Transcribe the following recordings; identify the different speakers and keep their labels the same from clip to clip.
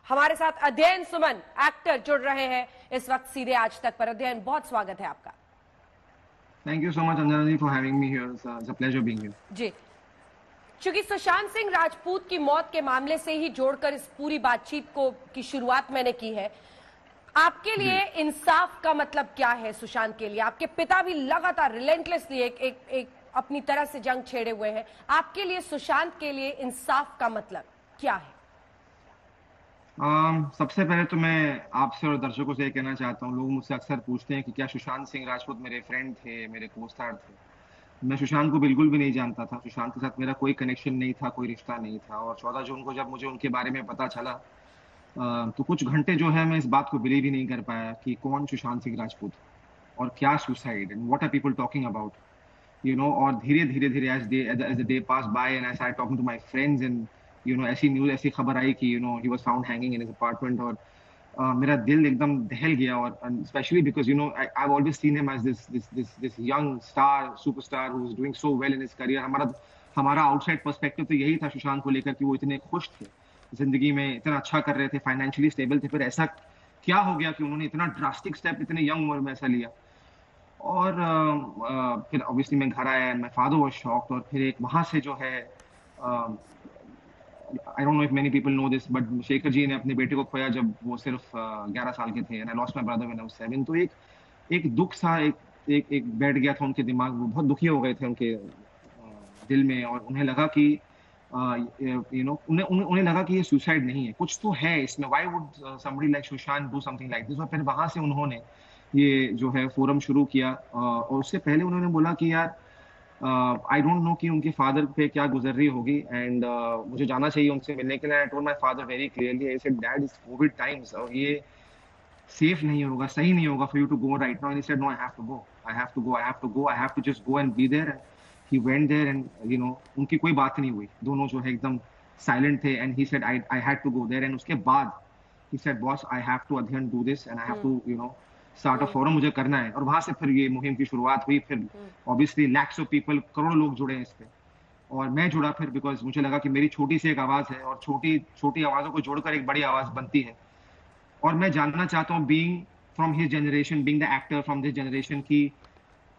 Speaker 1: हमारे साथ अध्ययन सुमन एक्टर जुड़ रहे हैं इस वक्त सीधे आज तक पर। अध्ययन, बहुत स्वागत है आपका।
Speaker 2: Thank you so much, Anjana ji, for having me here. It's a pleasure being here.
Speaker 1: जी, चूंकि सुशांत सिंह राजपूत की मौत के मामले से ही जोड़कर इस पूरी बातचीत को की शुरुआत मैंने की है, आपके लिए इंसाफ का मतलब क्या है? सुशांत के लिए आपके पिता भी लगातार रिलेंटलेसली एक अपनी तरह से जंग छेड़े हुए हैं। आपके लिए, सुशांत के लिए इंसाफ का मतलब क्या है?
Speaker 2: सबसे पहले तो मैं आपसे और दर्शकों से ये कहना चाहता हूँ, लोग मुझसे अक्सर पूछते हैं कि क्या सुशांत सिंह राजपूत मेरे फ्रेंड थे, मेरे को स्टार थे। मैं सुशांत को बिल्कुल भी नहीं जानता था। सुशांत के साथ मेरा कोई कनेक्शन नहीं था, कोई रिश्ता नहीं था। और 14 जून को जब मुझे उनके बारे में पता चला, तो कुछ घंटे जो है मैं इस बात को बिलीव ही नहीं कर पाया कि कौन सुशांत सिंह राजपूत और क्या suicide and what are people talking about, और धीरे धीरे धीरे as the day pass by and I started talking to my friends and ऐसी न्यूज, ऐसी खबर आई कि he was found hanging in his apartment. और मेरा दिल एकदम दहल गया। और specially because I always seen him as this young star, superstar who is doing so well in his career. हमारा आउटसाइड पर्सपेक्टिव तो यही था सुशांत को लेकर कि वो इतने खुश थे, जिंदगी में इतना अच्छा कर रहे थे, फाइनेंशियली स्टेबल थे। फिर ऐसा क्या हो गया कि उन्होंने इतना ड्रास्टिक स्टेप इतने यंग उम्र में ऐसा लिया? और फिर ऑब्वियसली मैं घर आया, मैं फादर वाज शॉक्ड। और फिर एक वहां से जो है, I don't know if many people know this, but Shekhar ji ने अपने बेटे को खोया जब वो सिर्फ 11 साल के थे। And I lost my brother when I was 7। तो एक दुख सा एक बैठ गया था उनके दिमाग में। बहुत दुखी हो गए थे उनके दिल में। और उन्हें लगा कि उन्हें लगा कि ये सुसाइड नहीं है, कुछ तो है इसमें। Why would somebody like Sushant do something like this? और फिर वहां से उन्होंने ये जो है फोरम शुरू किया। और उससे पहले उन्होंने बोला कि यार, आई डोंट नो कि उनके फादर पे क्या गुजर रही होगी, एंड मुझे जाना चाहिए उनसे मिलने के लिए। I told my father very clearly, I said dad, it's covid times और ये सेफ नहीं होगा, सही नहीं होगा for you to go right now. And he said no, I have to go, I have to go, I have to go, I have to just go and be there. He went there and उनकी कोई बात नहीं हुई। दोनों जो है एकदम silent थे। And he said I had to go there. And उसके बाद he said boss, I have to अध्ययन do this and I have to start a forum, मुझे करना है। और वहां से फिर ये मुहिम की शुरुआत हुई। फिर ऑब्वियसली लैक्स ऑफ पीपल, करोड़ों लोग जुड़े हैं इस पे। और मैं जुड़ा फिर, बिकॉज मुझे लगा कि मेरी छोटी सी एक आवाज है और छोटी छोटी आवाजों को जोड़कर एक बड़ी आवाज बनती है। और मैं जानना चाहता हूँ, being from his generation, being the actor from this generation, की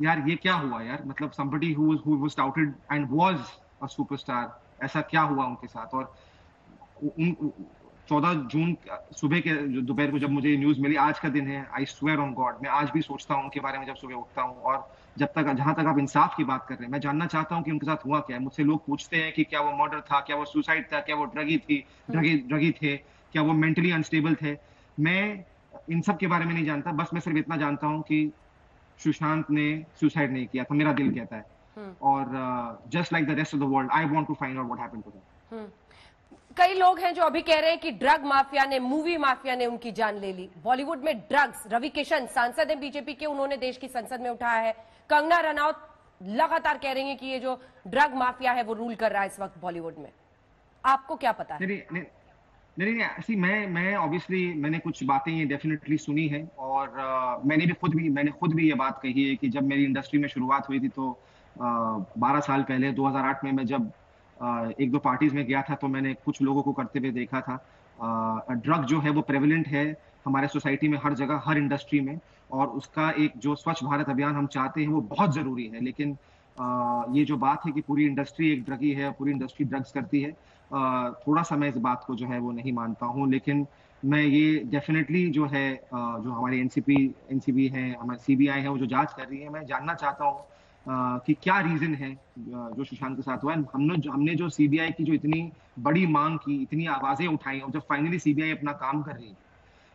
Speaker 2: यार ये क्या हुआ यार? मतलब somebody who was touted and was a superstar, ऐसा क्या हुआ उनके साथ? और 14 जून सुबह के दोपहर को जब मुझे न्यूज मिली, आज का दिन है, आई स्वेयर ऑन गॉड, मैं आज भी सोचता हूँ उनके बारे में जब सुबह उठता हूँ। और जब तक, जहां तक आप इंसाफ की बात कर रहे हैं, मैं जानना चाहता हूँ कि उनके साथ हुआ क्या है। मुझसे लोग पूछते हैं कि क्या वो मर्डर था, क्या वो सुसाइड था, क्या वो ड्रगी थे, क्या वो मेंटली अनस्टेबल थे। मैं इन सब के बारे में नहीं जानता। बस मैं सिर्फ इतना जानता हूँ कि सुशांत ने सुसाइड नहीं किया था, मेरा दिल कहता है। और just like the rest of the world, I want to find out what happened to him.
Speaker 1: कई लोग हैं जो अभी कह रहे हैं कि ड्रग माफिया ने, मूवी माफिया ने उनकी जान ले ली। बॉलीवुड में ड्रग्स, रवि किशन सांसद हैं बीजेपी के, उन्होंने देश की संसद में उठाया है। कंगना रनौत लगातार कह रही हैं कि ये जो ड्रग माफिया है वो रूल कर रहा है इस वक्त बॉलीवुड में। आपको क्या पता है?
Speaker 2: नहीं, ऐसी मैं ऑब्वियसली मैंने कुछ बातें ये डेफिनेटली सुनी है। और मैंने खुद भी ये बात कही है कि जब मेरी इंडस्ट्री में शुरुआत हुई थी, तो 12 साल पहले 2008 में मैं जब एक दो पार्टीज में गया था, तो मैंने कुछ लोगों को करते हुए देखा था। ड्रग जो है वो प्रेवलेंट है हमारे सोसाइटी में, हर जगह, हर इंडस्ट्री में। और उसका एक जो स्वच्छ भारत अभियान हम चाहते हैं वो बहुत जरूरी है। लेकिन ये जो बात है कि पूरी इंडस्ट्री एक ड्रगी है, पूरी इंडस्ट्री ड्रग्स करती है, थोड़ा सा मैं इस बात को जो है वो नहीं मानता हूँ। लेकिन मैं ये डेफिनेटली जो है, जो हमारी एनसीबी है, हमारी सीबीआई है, वो जो जांच कर रही है, मैं जानना चाहता हूँ कि क्या रीजन है जो सुशांत के साथ हुआ है। हमने जो सीबीआई की जो इतनी बड़ी मांग की, इतनी आवाजें उठाई, और जब फाइनली सीबीआई अपना काम कर रही है,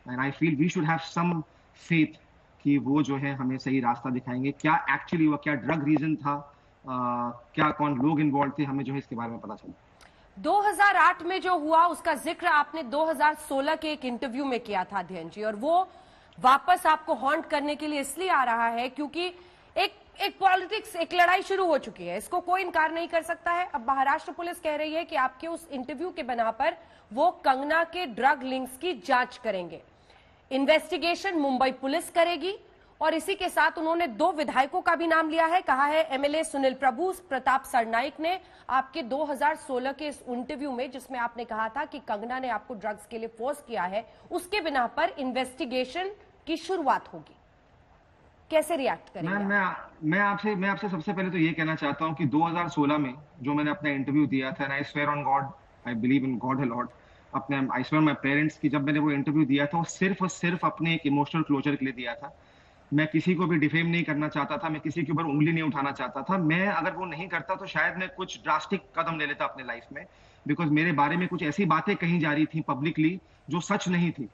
Speaker 2: and I feel we should have some faith कि वो जो है हमें सही रास्ता दिखाएंगे। क्या एक्चुअली हुआ, क्या ड्रग रीजन था, क्या कौन लोग इन्वॉल्व थे, हमें जो है इसके बारे में पता चला।
Speaker 1: 2008 में जो हुआ उसका जिक्र आपने 2016 के एक इंटरव्यू में किया था अध्ययन जी, और वो वापस आपको हॉन्ट करने के लिए इसलिए आ रहा है क्योंकि एक पॉलिटिक्स, एक लड़ाई शुरू हो चुकी है, इसको कोई इनकार नहीं कर सकता है। अब महाराष्ट्र पुलिस कह रही है कि आपके उस इंटरव्यू के बना पर वो कंगना के ड्रग लिंक्स की जांच करेंगे। इन्वेस्टिगेशन मुंबई पुलिस करेगी, और इसी के साथ उन्होंने 2 विधायकों का भी नाम लिया है। कहा है एमएलए सुनील प्रभु, प्रताप सरनाइक ने आपके 2016 के इस इंटरव्यू में, जिसमें आपने कहा था कि कंगना ने आपको ड्रग्स के लिए फोर्स किया है, उसके बिना पर इन्वेस्टिगेशन की शुरुआत होगी। कैसे रिएक्ट करेंगे?
Speaker 2: मैं आपसे सबसे पहले तो ये कहना चाहता हूँ कि 2016 में जो मैंने अपना इंटरव्यू दिया था, I swear on God, I believe in God a lot, अपने आई स्वेयर माय पेरेंट्स की, जब मैंने वो इंटरव्यू दिया था वो सिर्फ और सिर्फ अपने एक इमोशनल क्लोजर के लिए दिया था। मैं किसी को भी डिफेम नहीं करना चाहता था, मैं किसी के ऊपर उंगली नहीं उठाना चाहता था। मैं अगर वो नहीं करता तो शायद मैं कुछ ड्रास्टिक कदम ले लेता अपने लाइफ में, बिकॉज मेरे बारे में कुछ ऐसी बातें कही जा रही थी पब्लिकली जो सच नहीं थी।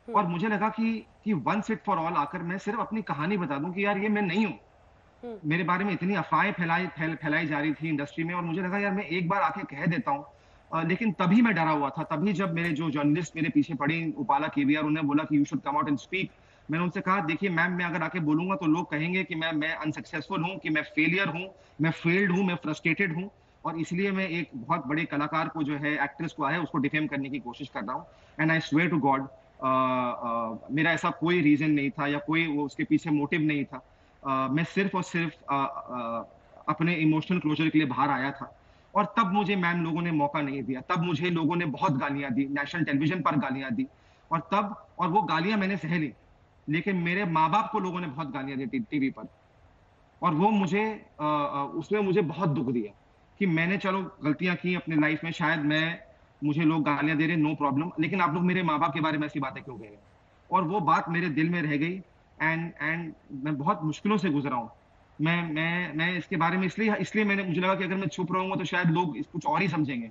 Speaker 2: और मुझे लगा कि वंस इट फॉर ऑल आकर मैं सिर्फ अपनी कहानी बता दूं कि यार ये मैं नहीं हूं। मेरे बारे में इतनी अफवाहें फैलाई जा रही थी इंडस्ट्री में, और मुझे लगा यार मैं एक बार आके कह देता हूं। लेकिन तभी मैं डरा हुआ था। तभी जब मेरे जो जर्नलिस्ट मेरे पीछे पड़ी, उपाला केवीआर, उन्होंने बोला कि you should come out and speak. मैंने उनसे कहा देखिए मैम, मैं अगर आके बोलूंगा तो लोग कहेंगे कि मैं अनसक्सेसफुल हूं, कि मैं फेलियर हूं, मैं फेल्ड हूं, मैं फ्रस्ट्रेटेड हूं। और इसलिए मैं एक बहुत बड़े कलाकार को, जो है एक्ट्रेस को है, उसको डिफेम करने की कोशिश कर रहा हूं। And I swear to God मेरा ऐसा कोई रीजन नहीं था या कोई वो उसके पीछे मोटिव नहीं था। मैं सिर्फ और सिर्फ अपने इमोशनल क्लोजर के लिए बाहर आया था। और तब मुझे मैम लोगों ने मौका नहीं दिया, तब मुझे लोगों ने बहुत गालियां दी, नेशनल टेलीविजन पर गालियां दी। और वो गालियां मैंने सह ली, लेकिन मेरे माँ बाप को लोगों ने बहुत गालियां दी टीवी पर। और वो मुझे उसमें मुझे बहुत दुख दिया कि मैंने चलो गलतियां की अपनी लाइफ में, शायद मुझे लोग गालियां दे रहे, नो प्रॉब्लम, लेकिन आप लोग मेरे माँ बाप के बारे में ऐसी बातें क्यों कह रहे हैं? और वो बात मेरे दिल में रह गई। एंड मैं बहुत मुश्किलों से गुजरा हूँ। मैं इसके बारे में इसलिए मैंने, मुझे लगा कि अगर मैं चुप रहूंगा तो शायद लोग कुछ और ही समझेंगे।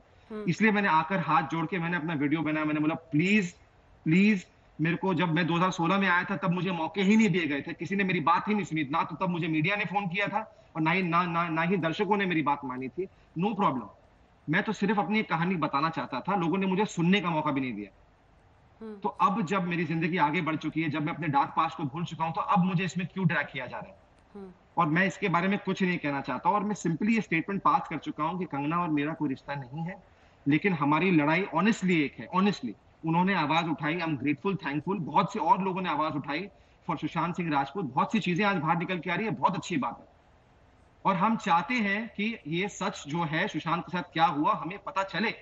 Speaker 2: इसलिए मैंने आकर हाथ जोड़ के मैंने अपना वीडियो बनाया। मैंने बोला प्लीज प्लीज, मेरे को जब मैं 2016 में आया था तब मुझे मौके ही नहीं दिए गए थे, किसी ने मेरी बात ही नहीं सुनी ना। तो तब मुझे मीडिया ने फोन किया था और ना ही दर्शकों ने मेरी बात मानी थी। नो प्रॉब्लम, मैं तो सिर्फ अपनी कहानी बताना चाहता था, लोगों ने मुझे सुनने का मौका भी नहीं दिया। तो अब जब मेरी जिंदगी आगे बढ़ चुकी है, जब मैं अपने डार्क पास्ट को भूल चुका हूं, तो अब मुझे इसमें क्यों ड्रैग किया जा रहा है? और मैं इसके बारे में कुछ नहीं कहना चाहता। और मैं सिंपली ये स्टेटमेंट पास कर चुका हूं कि कंगना और मेरा कोई रिश्ता नहीं है, लेकिन हमारी लड़ाई ऑनेस्टली एक है। ऑनेस्टली उन्होंने आवाज उठाई, आई एम ग्रेटफुल, थैंकफुल। बहुत से और लोगों ने आवाज उठाई फॉर सुशांत सिंह राजपूत। बहुत सी चीजें आज बाहर निकल के आ रही है, बहुत अच्छी बात है। और हम चाहते हैं कि ये सच जो है, सुशांत के साथ क्या हुआ, हमें पता चले।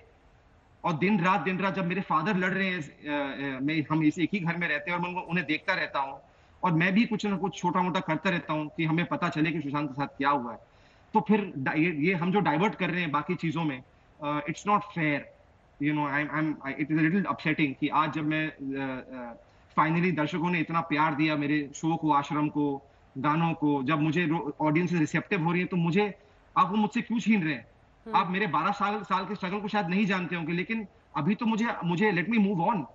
Speaker 2: और दिन रात जब मेरे फादर लड़ रहे हैं, हम इस एक ही घर में रहते हैं और मैं उन्हें देखता रहता हूँ, और मैं भी कुछ ना कुछ छोटा मोटा करता रहता हूँ कि हमें पता चले कि सुशांत के साथ क्या हुआ है। तो फिर ये हम जो डाइवर्ट कर रहे हैं बाकी चीजों में, it's not fair, you know. It is a little upsetting कि आज जब मैं फाइनली दर्शकों ने इतना प्यार दिया मेरे शो को, आश्रम को, गानों को, जब मुझे ऑडियंस रिसेप्टिव हो रही है, तो मुझे आप वो मुझसे क्यों छीन रहे हैं? आप मेरे 12 साल के स्ट्रगल को शायद नहीं जानते होंगे, लेकिन अभी तो मुझे लेट मी मूव ऑन।